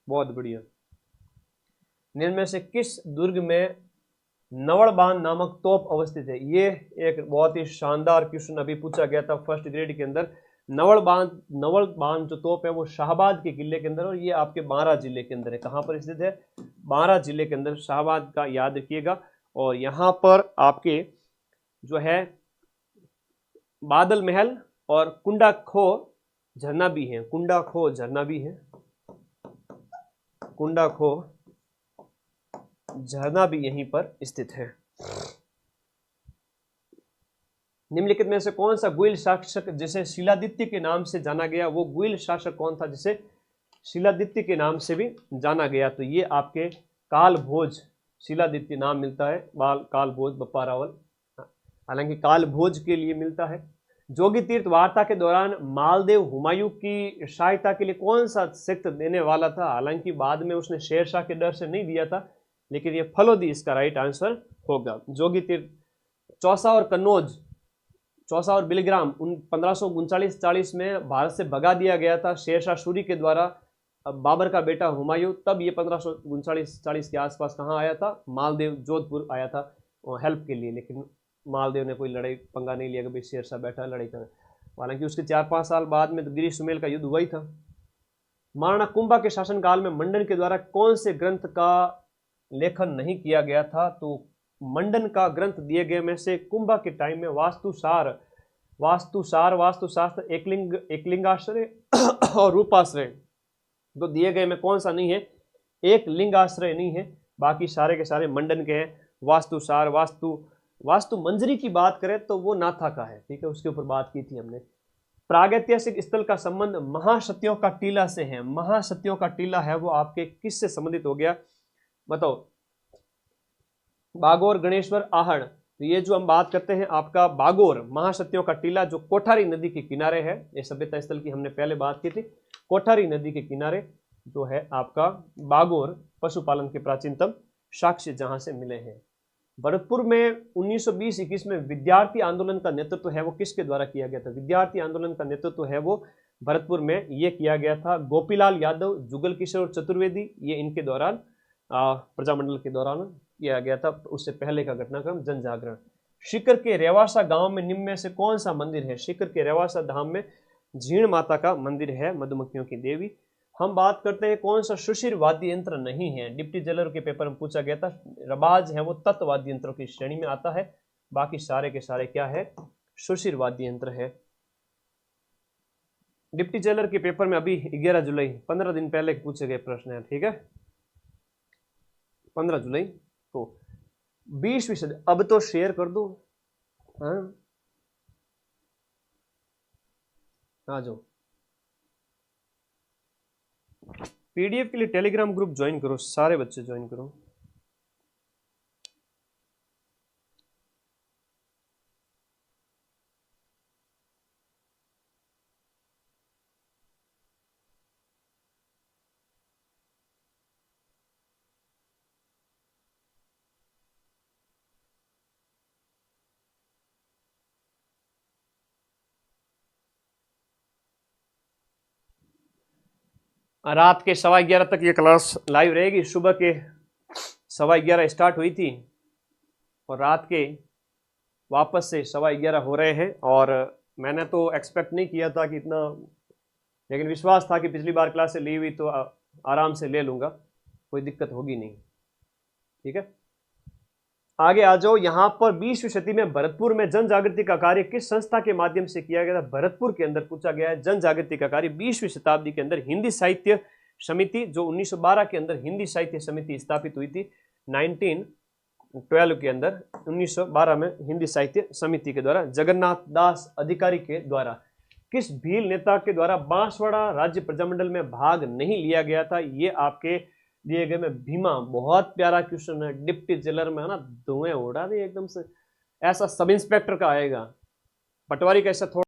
बहुत बढ़िया। निम्न में से किस दुर्ग में नवलबान नामक तोप अवस्थित है? ये एक बहुत ही शानदार क्वेश्चन अभी पूछा गया था फर्स्ट ग्रेड के अंदर। नवलबान जो तोप है वो शाहबाद के किले के अंदर, और ये आपके बारां जिले के अंदर है। कहाँ पर स्थित है? बारां जिले के अंदर, शाहबाद का याद रखिएगा। और यहाँ पर आपके जो है बादल महल और कुंडा खो झरना भी है, कुंडा खो झरना भी है, कुंडा खो झरना भी यहीं पर स्थित है। निम्नलिखित में से कौन सा गुइल शासक जिसे शिलादित्य के नाम से जाना गया? वो गुइल शासक कौन था जिसे शिलादित्य के नाम से भी जाना गया? तो ये आपके कालभोज, शिलादित्य नाम मिलता है कालभोज बप्पा रावल, हालांकि कालभोज के लिए मिलता है। जोगी तीर्थ वार्ता के दौरान मालदेव हुमायूं की सहायता के लिए कौन सा सिक्त देने वाला था? हालांकि बाद में उसने शेरशाह के डर से नहीं दिया था, लेकिन ये फलोदी इसका राइट आंसर होगा। जोगी तीर्थ चौसा और कन्नौज, चौसा और बिलग्राम 1539-40 में भारत से भगा दिया गया था शेरशाह सूरी के द्वारा बाबर का बेटा हुमायूं। तब ये 1539-40 के आसपास कहाँ आया था? मालदेव जोधपुर आया था हेल्प के लिए, लेकिन मालदेव ने कोई लड़ाई पंगा नहीं लिया कि भाई शेरशाह बैठा लड़ाई कर। हालांकि उसके 4-5 साल बाद में तो गिरी सुमेल का युद्ध हुआ ही था। महाराणा कुंभा के शासनकाल में मंडन के द्वारा कौन से ग्रंथ का लेखन नहीं किया गया था? तो मंडन का ग्रंथ दिए गए में से कुंभा के टाइम में वास्तुशास्त्र, एकलिंगाश्रय और रूपाश्रय तो दिए गए में कौन सा नहीं है? एक लिंगाश्रय नहीं है, बाकी सारे के सारे मंडन के हैं। वास्तुसार, वास्तु मंजरी की बात करें तो वो नाथा का है, ठीक है, उसके ऊपर बात की थी हमने। प्रागैतिहासिक स्थल का संबंध महासतियों का टीला से है। महासतियों का टीला है वो आपके किस से संबंधित हो गया? बताओ। बागोर, गणेश्वर, आहड़। तो ये जो हम बात करते हैं आपका बागोर महासतियों का टीला जो कोठारी नदी के किनारे है, ये सभ्यता स्थल की हमने पहले बात की थी। कोठारी नदी के किनारे जो है आपका बागोर पशुपालन के प्राचीनतम साक्ष्य जहां से मिले हैं। भरतपुर में 1920-21 में विद्यार्थी आंदोलन का नेतृत्व है वो किसके द्वारा किया गया था? विद्यार्थी आंदोलन का नेतृत्व है वो भरतपुर में ये किया गया था गोपीलाल यादव, जुगल किशोर चतुर्वेदी, ये इनके दौरान प्रजामंडल के दौरान किया गया था। उससे पहले का घटनाक्रम जन जागरण। शिकर के रेवासा गांव में निम्न में से कौन सा मंदिर है? शिकर के रेवासा धाम में झीण माता का मंदिर है, मधुमक्खियों की देवी। हम बात करते हैं कौन सा सुशिर वाद्य यंत्र नहीं है? डिप्टी जेलर के पेपर में पूछा गया था। रबाज है वो तत्व वाद्य यंत्रों की श्रेणी में आता है, बाकी सारे के सारे क्या है? सुशिर वाद्य यंत्र है। डिप्टी जेलर के पेपर में अभी 11 जुलाई 15 दिन पहले पूछे गए प्रश्न है, ठीक है, 15 जुलाई। तो 20वीं सदी, अब तो शेयर कर दो, हाँ आ जाओ। पीडीएफ के लिए टेलीग्राम ग्रुप ज्वाइन करो, सारे बच्चे ज्वाइन करो। रात के 11:15 तक ये क्लास लाइव रहेगी। सुबह के 11:15 स्टार्ट हुई थी और रात के वापस से 11:15 हो रहे हैं। और मैंने तो एक्सपेक्ट नहीं किया था कि इतना, लेकिन विश्वास था कि पिछली बार क्लास से ली हुई तो आराम से ले लूँगा, कोई दिक्कत होगी नहीं, ठीक है। आगे आ जाओ। यहाँ पर 20वीं सदी में भरतपुर में जन जागृति का कार्य किस संस्था के माध्यम से किया गया था? भरतपुर के अंदर पूछा गया है जन जागृति का कार्य 20वीं शताब्दी के अंदर हिंदी साहित्य समिति, जो 1912 के अंदर हिंदी साहित्य समिति स्थापित हुई थी, 1912 के अंदर 1912 में हिंदी साहित्य समिति के द्वारा जगन्नाथ दास अधिकारी के द्वारा। किस भील नेता के द्वारा बांसवाड़ा राज्य प्रजामंडल में भाग नहीं लिया गया था? ये आपके दिए गए में भीमा, बहुत प्यारा क्वेश्चन है। डिप्टी जेलर में है ना, धुएं उड़ा दिए एकदम से, ऐसा सब इंस्पेक्टर का आएगा। पटवारी का ऐसा थोड़ा